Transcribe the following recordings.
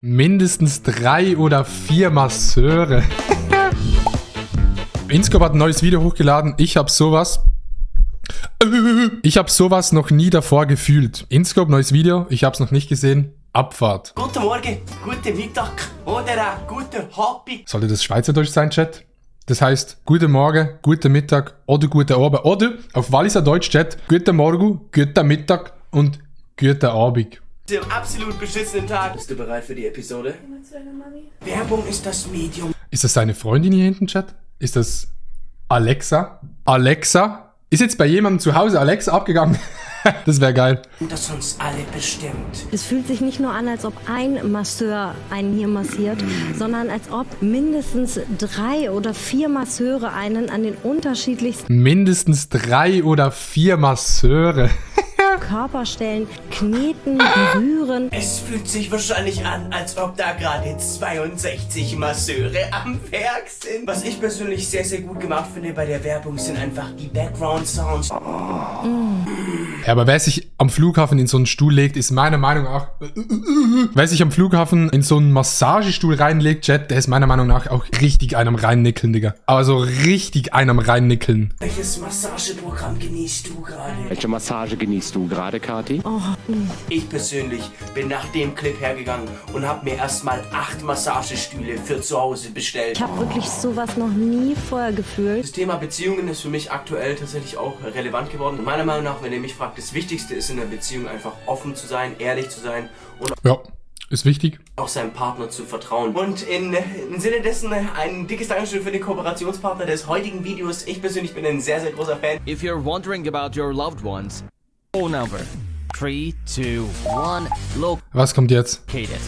Mindestens 3 oder 4 Masseure. Inscope hat ein neues Video hochgeladen. Ich habe sowas noch nie davor gefühlt. Inscope, neues Video. Ich habe es noch nicht gesehen. Abfahrt. Guten Morgen, guten Mittag oder guten Happy. Sollte das Schweizerdeutsch sein, Chat? Das heißt, guten Morgen, guten Mittag oder guten Abend. Oder auf Walliser Deutsch, Chat, guten Morgen, guten Mittag und guten Abend. Dem absolut beschissenen Tag. Bist du bereit für die Episode? Werbung ist das Medium. Ist das seine Freundin hier hinten, Chat? Ist das Alexa? Alexa? Ist jetzt bei jemandem zu Hause Alexa abgegangen? Das wäre geil. Das uns alle bestimmt. Es fühlt sich nicht nur an, als ob ein Masseur einen hier massiert, sondern als ob mindestens 3 oder 4 Masseure einen an den unterschiedlichsten Mindestens 3 oder 4 Masseure. Körperstellen kneten, berühren. Es fühlt sich wahrscheinlich an, als ob da gerade 62 Masseure am Werk sind. Was ich persönlich sehr, sehr gut gemacht finde bei der Werbung, sind einfach die Background-Sounds. Ja, aber wer sich am Flughafen in so einen Stuhl legt, ist meiner Meinung nach... Wer sich am Flughafen in so einen Massagestuhl reinlegt, Chat, der ist meiner Meinung nach auch richtig einem reinnickeln, Digga. Aber so richtig einem reinnickeln. Welches Massageprogramm genießt du gerade? Welche Massage genießt du gerade, Kati? Ich persönlich bin nach dem Clip hergegangen und habe mir erstmal 8 Massagestühle für zu Hause bestellt. Ich habe wirklich sowas noch nie vorher gefühlt. Das Thema Beziehungen ist für mich aktuell tatsächlich auch relevant geworden. Und meiner Meinung nach, wenn ihr mich fragt, das Wichtigste ist in der Beziehung einfach offen zu sein, ehrlich zu sein und Ja, ist wichtig. auch seinem Partner zu vertrauen. Und im Sinne dessen ein dickes Dankeschön für den Kooperationspartner des heutigen Videos. Ich persönlich bin ein sehr, sehr großer Fan. If you're wondering about your loved ones, phone number 3, 2, 1, Was kommt jetzt? locate it.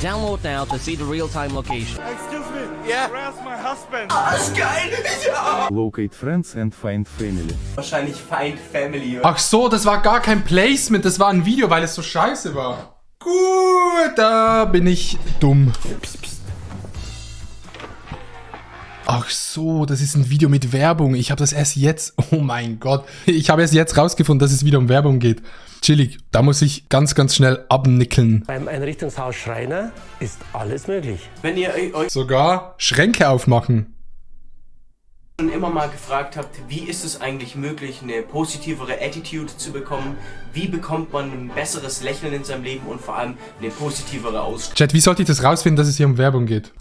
Download now to see the real-time location. Excuse me. Yeah. Where's my husband? Das ist geil! Ja! Locate friends and find family. Wahrscheinlich Find Family. Ach so, das war gar kein Placement, das war ein Video, weil es so scheiße war. Gut, da bin ich dumm. Ach so, das ist ein Video mit Werbung. Ich habe das erst jetzt... Oh mein Gott. Ich habe erst jetzt rausgefunden, dass es wieder um Werbung geht. Chillig, da muss ich ganz, ganz schnell abnickeln. Beim Einrichtungshaus Schreiner ist alles möglich. Wenn ihr euch Sogar Schränke aufmachen. schon immer mal gefragt habt, wie ist es eigentlich möglich, eine positivere Attitude zu bekommen? Wie bekommt man ein besseres Lächeln in seinem Leben und vor allem eine positivere Ausstrahlung? Chat, wie sollte ich das rausfinden, dass es hier um Werbung geht?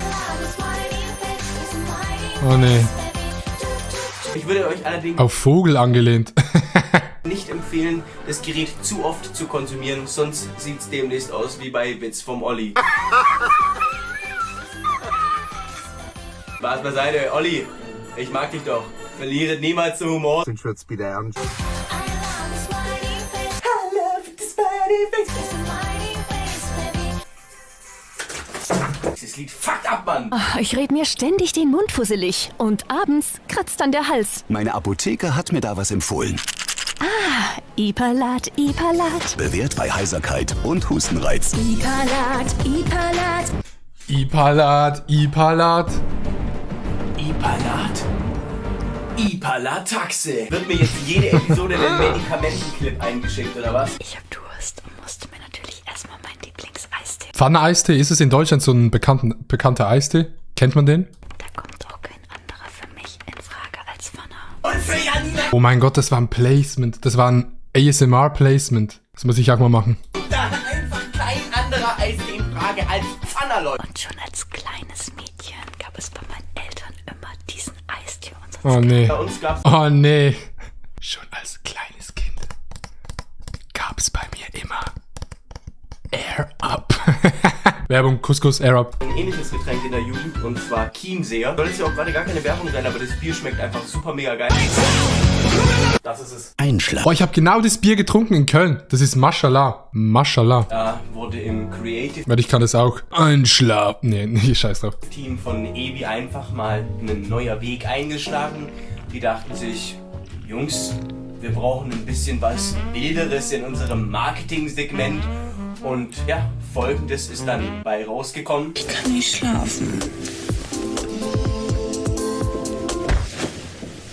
Oh nee. Ich würde euch allerdings Auf Vogel angelehnt. nicht empfehlen, das Gerät zu oft zu konsumieren, sonst sieht es demnächst aus wie bei Witz vom Olli. Spaß beiseite, Olli, ich mag dich doch. Verliere niemals den Humor. Sind wir jetzt wieder ernst? Dieses Lied fuckt ab, Mann! Ich red mir ständig den Mund fusselig und abends kratzt dann der Hals. Meine Apotheke hat mir da was empfohlen. Ipalat, Ipalat, Bewährt bei Heiserkeit und Hustenreiz. Ipalat, Ipalat. Ipalat, Ipalat. Ipalat. Ipalataxe. Wird mir jetzt jede Episode einen Medikamentenclip eingeschickt, oder was? Ich hab Durst und musste mir natürlich erstmal meinen Lieblingseistee. Pfanne-Eistee, ist es in Deutschland so ein bekannter Eistee? Kennt man den? Da kommt auch kein anderer für mich in Frage als Pfanner. Und für Janina Oh mein Gott, das war ein Placement. Das war ein ASMR-Placement. Das muss ich auch mal machen. da einfach kein anderer Eistee in Frage als Pfannerleute. Und schon als kleines Mädchen gab es bei meinen Eltern immer diesen Eistee. Oh nee. Bei uns gab's Oh nee. Schon als kleines Kind gab es bei mir immer Air Up. Werbung, Couscous, Air Up. ein ähnliches Getränk in der Jugend und zwar Chiemseer. Soll jetzt ja auch gerade gar keine Werbung sein, aber das Bier schmeckt einfach super mega geil. Das ist es. Einschlag. Oh, ich habe genau das Bier getrunken in Köln. Das ist Mashallah. Mashallah. Da wurde im Creative Weil ich kann das auch. Einschlafen. Nee, scheiß drauf. Team von Ebi einfach mal ein neuer Weg eingeschlagen. Die dachten sich, Jungs, wir brauchen ein bisschen was Wilderes in unserem Marketing-Segment. Und ja, Folgendes ist dann bei rausgekommen. Ich kann nicht schlafen.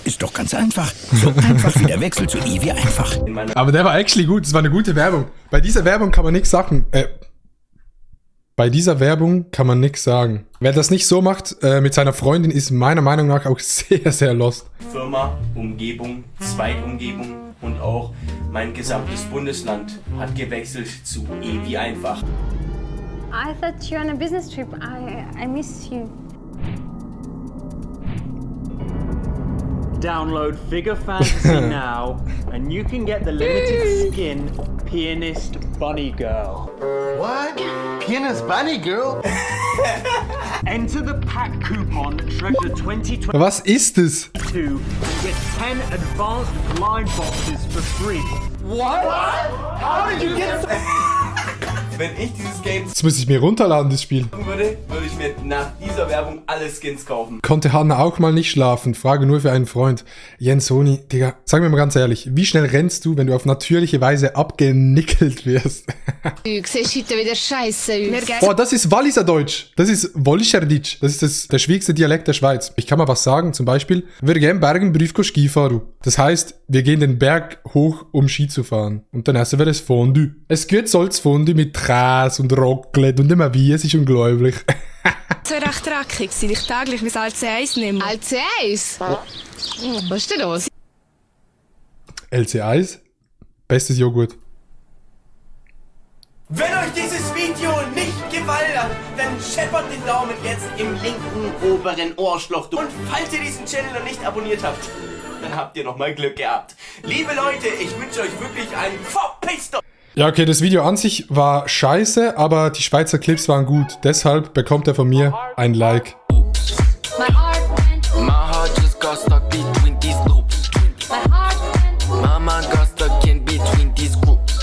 Ist doch ganz einfach. So einfach wie der Wechsel zu Evi einfach. In meiner Aber der war actually gut. Das war eine gute Werbung. Bei dieser Werbung kann man nichts sagen. Bei dieser Werbung kann man nichts sagen. Wer das nicht so macht mit seiner Freundin, ist meiner Meinung nach auch sehr, sehr lost. Firma, Umgebung, Zweitumgebung und auch mein gesamtes Bundesland hat gewechselt zu E wie einfach. I thought you're on a business trip. I miss you. Download Figure Fantasy now, and you can get the limited skin Pianist Bunny Girl. What? Pianist Bunny Girl? Enter the pack coupon Treasure 2022. Was ist es? You get 10 advanced blind boxes for free. What? How did you get so? Wenn ich dieses Game Das muss ich mir runterladen, das Spiel. würde ich mir nach dieser Werbung alle Skins kaufen. Konnte Hanna auch mal nicht schlafen? Frage nur für einen Freund. Jens Honi, Digga, sag mir mal ganz ehrlich, wie schnell rennst du, wenn du auf natürliche Weise abgenickelt wirst? Du siehst heute wieder scheiße aus. Boah, das ist Walliser Deutsch. Das ist Wallischerditsch. Das ist der schwierigste Dialekt der Schweiz. Ich kann mal was sagen, zum Beispiel, wir gehen Bergenbrief Ski fahren. Das heißt, wir gehen den Berg hoch, um Ski zu fahren. Und dann essen wir das Fondue. Es gibt Salzfondue mit Käse und Raclette und immer wie, es ist unglaublich. Das wäre recht dreckig, seit ich täglich mein LC1 nehme. LC1? Was ist denn los? LC1? Bestes Joghurt. Wenn euch dieses Video nicht gefallen hat, dann scheppert den Daumen jetzt im linken oberen Ohrschloch. Und falls ihr diesen Channel noch nicht abonniert habt, dann habt ihr nochmal Glück gehabt. Liebe Leute, ich wünsche euch wirklich einen Verpisst euch! Ja, okay, das Video an sich war scheiße, aber die Schweizer Clips waren gut. Deshalb bekommt er von mir ein Like. My